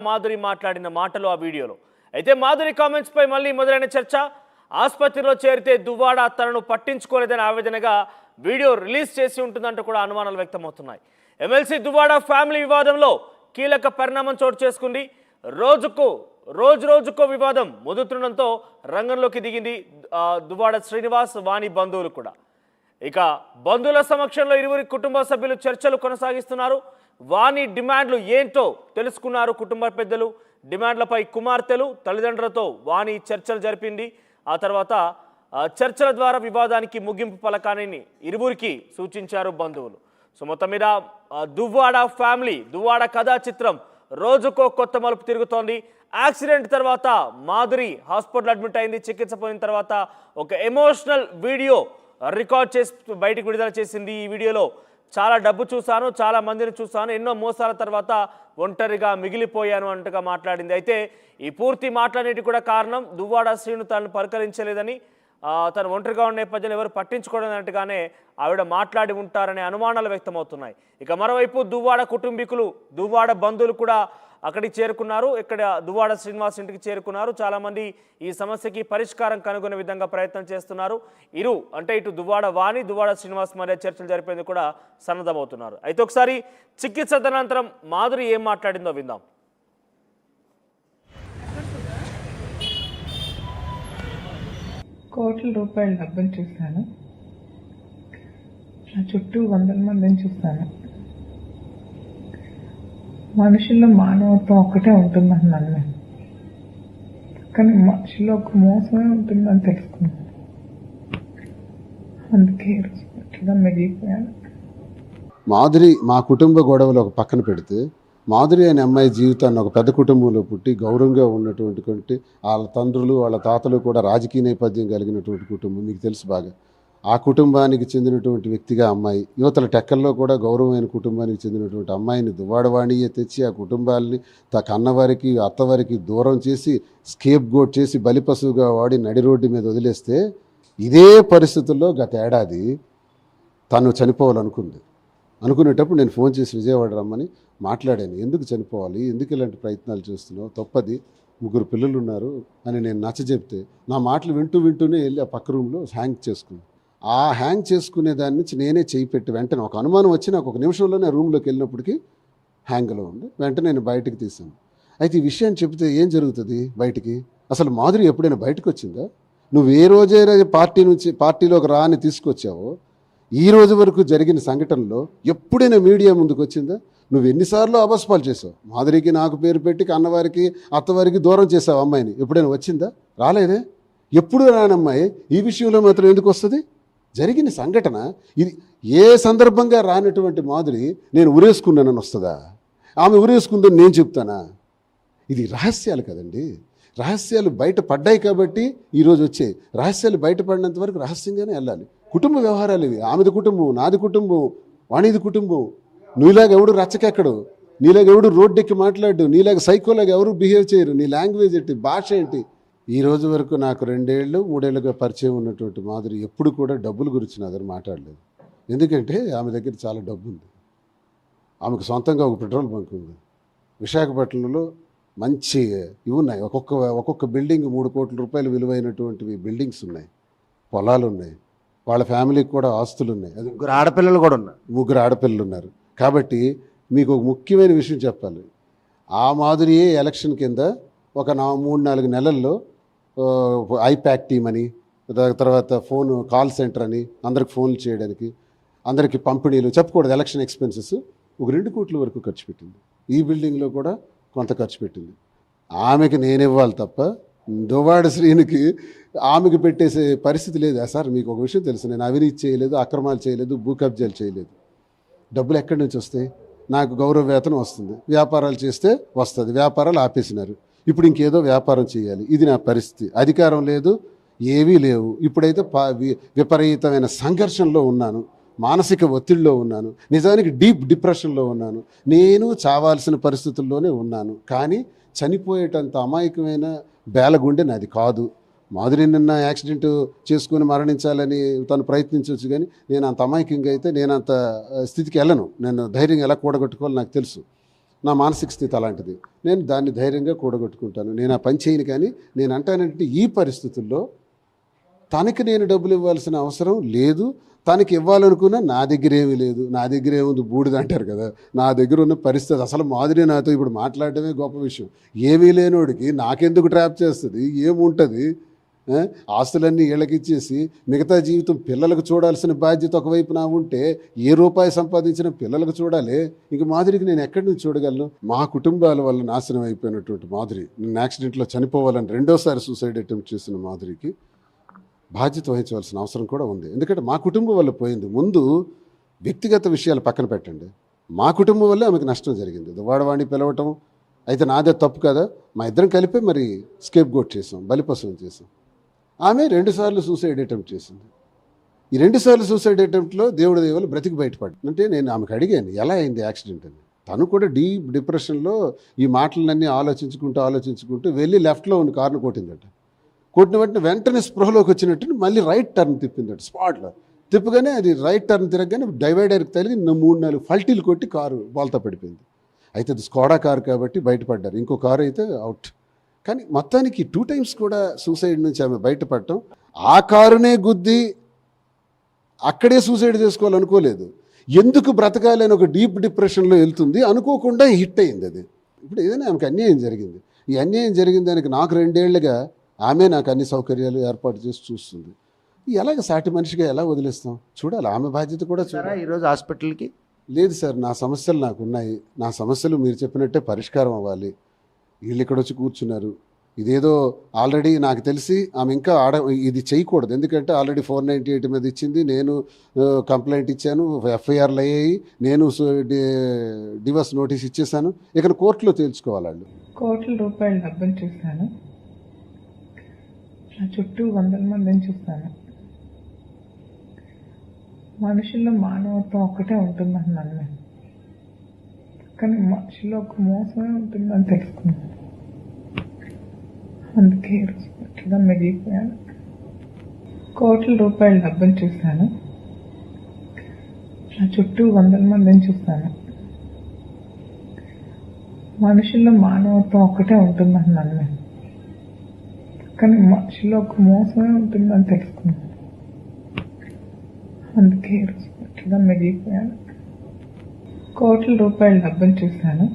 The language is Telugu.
మాధురి మాట్లాడిన మాటలు ఆ వీడియోలో. అయితే మాధురి కామెంట్స్ పై మళ్ళీ మొదలైన చర్చ. ఆసుపత్రిలో చేరితే దువ్వాడ తనను పట్టించుకోలేదని ఆవేదనగా వీడియో రిలీజ్ చేసి ఉంటుందంటూ కూడా అనుమానాలు వ్యక్తమవుతున్నాయి. ఎమ్మెల్సీ దువ్వాడ ఫ్యామిలీ వివాదంలో కీలక పరిణామం చోటు చేసుకుంది. రోజుకో వివాదం ముదుతుండడంతో రంగంలోకి దిగింది దువ్వాడ శ్రీనివాస్ వాణి బంధువులు కూడా. ఇక బంధువుల సమక్షంలో ఇరువురి కుటుంబ సభ్యులు చర్చలు కొనసాగిస్తున్నారు. వాణి డిమాండ్లు ఏంటో తెలుసుకున్నారు కుటుంబ పెద్దలు. డిమాండ్లపై కుమార్తెలు తల్లిదండ్రులతో వాణి చర్చలు జరిపింది. ఆ తర్వాత చర్చల ద్వారా వివాదానికి ముగింపు పలకాలని ఇరువురికి సూచించారు బంధువులు. సో మొత్తం మీద దువ్వాడ ఫ్యామిలీ, దువ్వాడ కథా చిత్రం రోజుకో కొత్త మలుపు తిరుగుతోంది. యాక్సిడెంట్ తర్వాత మాధురి హాస్పిటల్ అడ్మిట్ అయింది. చికిత్స పొందిన తర్వాత ఒక ఎమోషనల్ వీడియో రికార్డ్ చేసి బయటకు విడుదల చేసింది. ఈ వీడియోలో చాలా డబ్బు చూశాను, చాలా మందిని చూశాను, ఎన్నో మోసాల తర్వాత ఒంటరిగా మిగిలిపోయాను అంటగా మాట్లాడింది. అయితే ఈ పూర్తి మాటలన్నిటి కూడా కారణం దువ్వాడ శ్రీను తనను పలకరించలేదని, తను ఒంటరిగా ఉన్న నేపథ్యంలో ఎవరు పట్టించుకోవడం అన్నట్టుగానే ఆవిడ మాట్లాడి ఉంటారనే అనుమానాలు వ్యక్తమవుతున్నాయి. ఇక మరోవైపు దువ్వాడ కుటుంబీకులు, దువ్వాడ బంధువులు కూడా అక్కడికి చేరుకున్నారు. ఇక్కడ దువ్వాడ శ్రీనివాస్ ఇంటికి చేరుకున్నారు. చాలామంది ఈ సమస్యకి పరిష్కారం కనుగొనే విధంగా ప్రయత్నం చేస్తున్నారు. ఇటు దువ్వాడ వాణి, దువ్వాడ శ్రీనివాస్ మధ్య చర్చలు జరిపేందుకు కూడా సన్నద్ధమవుతున్నారు. అయితే ఒకసారి చికిత్స అనంతరం మాధురి ఏం మాట్లాడిందో విందాం. కోట్ల రూపాయల డబ్బులు చూశాను. నా చుట్టూ వందల మందిని చూశాను. మనుషుల్లో మానవత్వం ఒక్కటే ఉంటుందని నమ్మాను, కానీ మనుషుల్లో ఒక మోసమే ఉంటుందని తెలుసుకున్నాను. అందుకే ఇట్లా మిగిలిపోయాను. మాధురి మా కుటుంబ గొడవలు ఒక పక్కన పెడితే, మాధురి అనే అమ్మాయి జీవితాన్ని ఒక పెద్ద కుటుంబంలో పుట్టి గౌరవంగా ఉన్నటువంటి వాళ్ళ తండ్రులు వాళ్ళ తాతలు కూడా రాజకీయ నేపథ్యం కలిగినటువంటి కుటుంబం మీకు తెలుసు బాగా. ఆ కుటుంబానికి చెందినటువంటి వ్యక్తిగా అమ్మాయి, యువతల టెక్కల్లో కూడా గౌరవమైన కుటుంబానికి చెందినటువంటి అమ్మాయిని దువ్వాడవాణియే తెచ్చి ఆ కుటుంబాలని కన్నవారికి అత్తవారికి దూరం చేసి స్కేప్ గోట్ చేసి బలిపశువుగా వాడి నడి రోడ్డు మీద వదిలేస్తే, ఇదే పరిస్థితుల్లో గత ఏడాది తను చనిపోవాలనుకుంది. అనుకునేటప్పుడు నేను ఫోన్ చేసి విజయవాడ రమ్మని మాట్లాడాను. ఎందుకు చనిపోవాలి, ఎందుకు ఇలాంటి ప్రయత్నాలు చేస్తున్నావు, తప్పది, 3 పిల్లలు ఉన్నారు అని నేను నచ్చజెప్తే నా మాటలు వింటూనే వెళ్ళి ఆ పక్క రూమ్లో హ్యాంగ్ చేసుకుంది. ఆ హ్యాంగ్ చేసుకునే దాని నుంచి నేనే చేయి పెట్టి వెంటనే ఒక అనుమానం వచ్చి నాకు ఒక నిమిషంలోనే రూమ్లోకి వెళ్ళినప్పటికీ హ్యాంగ్లో ఉంది. వెంటనే నేను బయటకు తీసాను. అయితే ఈ విషయాన్ని చెబితే ఏం జరుగుతుంది బయటికి? అసలు మాధురి ఎప్పుడైనా బయటకు వచ్చిందా? నువ్వు ఏ రోజైనా పార్టీలోకి రాని తీసుకొచ్చావో, ఈ రోజు వరకు జరిగిన సంఘటనలో ఎప్పుడైనా మీడియా ముందుకు వచ్చిందా? నువ్వు ఎన్నిసార్లు అబస్పాలు చేసావు. మాధురికి నాకు పేరు పెట్టి కన్నవారికి అత్తవారికి దూరం చేసావు అమ్మాయిని. ఎప్పుడైనా వచ్చిందా? రాలేదే. ఎప్పుడు రానమ్మాయి ఈ విషయంలో మాత్రం ఎందుకు వస్తుంది? జరిగిన సంఘటన ఇది. ఏ సందర్భంగా రానటువంటి మాధురి నేను ఉరేసుకున్నానని వస్తుందా? ఆమె ఉరేసుకుందని నేను చెప్తానా? ఇది రహస్యాలు కదండి. రహస్యాలు బయట పడ్డాయి కాబట్టి ఈరోజు వచ్చాయి. రహస్యాలు బయటపడినంత వరకు రహస్యంగానే వెళ్ళాలి. కుటుంబ వ్యవహారాలు ఇవి. ఆమెది కుటుంబం, నాది కుటుంబం, వాణిది కుటుంబం. నీలాగా ఎవడు రచ్చకెక్కడు, నీలాగా ఎవడు రోడ్డెక్కి మాట్లాడు, నీలాగా సైకోలాగా ఎవరు బిహేవ్ చేయరు. నీ లాంగ్వేజ్ ఏంటి, భాష ఏంటి? ఈ రోజు వరకు నాకు 2 ఏళ్ళు 3 ఏళ్ళుగా పరిచయం ఉన్నటువంటి మాధురి ఎప్పుడు కూడా డబ్బుల గురించి నా దగ్గర మాట్లాడలేదు. ఎందుకంటే ఆమె దగ్గర చాలా డబ్బు ఉంది. ఆమెకు సొంతంగా ఒక పెట్రోల్ బంక్ ఉంది. విశాఖపట్నంలో మంచి ఇవి ఉన్నాయి. ఒక్కొక్క బిల్డింగ్ 3 కోట్ల రూపాయలు విలువైనటువంటివి బిల్డింగ్స్ ఉన్నాయి, పొలాలు ఉన్నాయి. వాళ్ళ ఫ్యామిలీకి కూడా ఆస్తులు ఉన్నాయి. అది 3 ఆడపిల్లలు కూడా ఉన్నారు. 3 ఆడపిల్లలు ఉన్నారు. కాబట్టి మీకు ఒక ముఖ్యమైన విషయం చెప్పాలి. ఆ మాధురియే ఎలక్షన్ కింద ఒక 3-4 నెలల్లో ఐప్యాక్ టీమ్ అని, తర్వాత కాల్ సెంటర్ అని, అందరికి ఫోన్లు చేయడానికి, అందరికీ పంపిణీలు, చెప్పకూడదు ఎలక్షన్ ఎక్స్పెన్సెస్, ఒక 2 కోట్ల వరకు ఖర్చు పెట్టింది. ఈ బిల్డింగ్లో కూడా కొంత ఖర్చు పెట్టింది. ఆమెకి నేను ఇవ్వాలి తప్ప దువ్వాడ శ్రీనికి ఆమెకు పెట్టేసే పరిస్థితి లేదు. సార్ మీకు ఒక విషయం తెలుసు, నేను అవినీతి చేయలేదు, అక్రమాలు చేయలేదు, భూ కబ్జాలు చేయలేదు. డబ్బులు ఎక్కడి నుంచి వస్తాయి? నాకు గౌరవ వేతనం వస్తుంది, వ్యాపారాలు చేస్తే వస్తుంది. వ్యాపారాలు ఆపేసినారు, ఇప్పుడు ఇంకేదో వ్యాపారం చేయాలి. ఇది నా పరిస్థితి. అధికారం లేదు, ఏవీ లేవు. ఇప్పుడైతే విపరీతమైన సంఘర్షణలో ఉన్నాను, మానసిక ఒత్తిడిలో ఉన్నాను, నిజానికి డీప్ డిప్రెషన్లో ఉన్నాను. నేను చావాల్సిన పరిస్థితుల్లోనే ఉన్నాను. కానీ చనిపోయేటంత అమాయకమైన బేలగుండె నాది కాదు. మాధురి నిన్న యాక్సిడెంట్ చేసుకుని మరణించాలని తను ప్రయత్నించవచ్చు, కానీ నేను అంత అమాయకంగా అయితే నేను అంత స్థితికి వెళ్ళను. నేను ధైర్యం ఎలా కూడగట్టుకోవాలో నాకు తెలుసు. నా మానసిక స్థితి అలాంటిది. నేను దాన్ని ధైర్యంగా కూడగొట్టుకుంటాను. నేను ఆ పని చేయను. కానీ నేను అంటానంటే ఈ పరిస్థితుల్లో తనకి నేను డబ్బులు ఇవ్వాల్సిన అవసరం లేదు. తనకి ఇవ్వాలనుకున్నా నా దగ్గర ఏమీ లేదు. నా దగ్గర ఏముంది బూడిద అంటారు కదా. నా దగ్గర ఉన్న పరిస్థితి అసలు మాధురి నాతో ఇప్పుడు మాట్లాడటమే గొప్ప విషయం. ఏమీ లేనోడికి నాకెందుకు ట్రాప్ చేస్తుంది, ఏముంటుంది? ఆస్తులన్నీ వీళ్ళకిచ్చేసి మిగతా జీవితం పిల్లలకు చూడాల్సిన బాధ్యత ఒకవైపు నా ఉంటే ఏ రూపాయి సంపాదించిన పిల్లలకు చూడాలి. ఇంక మాధురికి నేను ఎక్కడి నుంచి చూడగలను? మా కుటుంబాల వల్ల నాశనం అయిపోయినటువంటి మాధురి, నిన్న యాక్సిడెంట్లో చనిపోవాలని రెండోసారి సూసైడ్ అటెంప్ట్ చేసిన మాధురికి బాధ్యత వహించవలసిన అవసరం కూడా ఉంది. ఎందుకంటే మా కుటుంబం వల్ల పోయింది. ముందు వ్యక్తిగత విషయాలు పక్కన పెట్టండి. మా కుటుంబం వల్లే ఆమెకు నష్టం జరిగింది. వాడిని పిలవటం అయితే నాదే తప్పు కదా. మా ఇద్దరం కలిపి మరి స్కేప్ గోట్ చేసాం, బలిపశువం చేసాం. ఆమె 2 సార్లు సూసైడ్ అటెంప్ట్ చేసింది. ఈ 2 సార్లు సూసైడ్ అటెంప్ట్లో దేవుడి దేవులు బ్రతికి బయటపడ్డాడు. అంటే నేను ఆమెకు అడిగాను ఎలా అయింది యాక్సిడెంట్ అని. తను కూడా డీప్ డిప్రెషన్లో ఈ మాటలన్నీ ఆలోచించుకుంటూ వెళ్ళి లెఫ్ట్లో ఉన్న కారును కొట్టిందట. కొట్టిన వెంటనే స్పృహలోకి వచ్చినట్టు మళ్ళీ రైట్ టర్న్ తిప్పిందట. స్పాట్లో తిప్పగానే అది రైట్ టర్న్ తిరగగానే డివైడర్కి తగిలి 3-4 ఫల్టీలు కొట్టి కారు బోల్తా పడిపోయింది. అయితే అది స్కోడా కారు కాబట్టి బయటపడ్డారు. ఇంకో కారు అయితే అవుట్. కానీ మొత్తానికి 2 టైమ్స్ కూడా సూసైడ్ నుంచి ఆమె బయటపడటం, ఆ కారునే గుద్ది అక్కడే సూసైడ్ చేసుకోవాలనుకోలేదు. ఎందుకు బ్రతకాలి అని ఒక డీప్ డిప్రెషన్లో వెళ్తుంది, అనుకోకుండా హిట్ అయింది అది. ఇప్పుడు ఏదైనా ఆమెకు అన్యాయం జరిగింది. ఈ అన్యాయం జరిగిన దానికి నాకు 2 ఏళ్లుగా ఆమె నాకు అన్ని సౌకర్యాలు ఏర్పాటు చేసి చూస్తుంది. ఎలాగ సాటి మనిషిగా ఎలా వదిలేస్తాం? చూడాలి, ఆమె బాధ్యత కూడా చూడాలి. ఈరోజు హాస్పిటల్కి లేదు సార్, నా సమస్యలు నాకు ఉన్నాయి. నా సమస్యలు మీరు చెప్పినట్టే పరిష్కారం అవ్వాలి. వీళ్ళు ఇక్కడ వచ్చి కూర్చున్నారు. ఇదేదో ఆల్రెడీ నాకు తెలిసి ఆమె ఇంకా ఇది చేయకూడదు. ఎందుకంటే ఆల్రెడీ 498 మీద ఇచ్చింది. నేను కంప్లైంట్ ఇచ్చాను, ఎఫ్ఐఆర్లు అయ్యాయి, నేను డివోర్స్ నోటీస్ ఇచ్చేసాను. ఇక్కడ కోర్టులో తేల్చుకోవాలి వాళ్ళు. కోట్ల రూపాయల డబ్బులు చూశాను. నా చుట్టూ 100 మందిని చూశాను. మనుషుల్లో మానవత్వం ఒక్కటే ఉంటుందని నమ్మాను. కానీ మనుషుల్లో ఒక మోసమే ఉంటుందని తెలుసుకున్నాను. అందుకే ఈరోజు గట్టిగా మెదిగిపోయాను. కోట్ల రూపాయల డబ్బులు చూశాను. నా చుట్టూ 100 మందిని చూశాను. మనుషుల్లో మానవత్వం ఒక్కటే ఉంటుందని నమ్మాను. కానీ మనుషుల్లో ఒక మోసమే ఉంటుందని తెలుసుకున్నాను. అందుకే ఈరోజు గట్టిగా మెదిగిపోయాను. కోట్ల రూపాయల డబ్బులు చూశాను.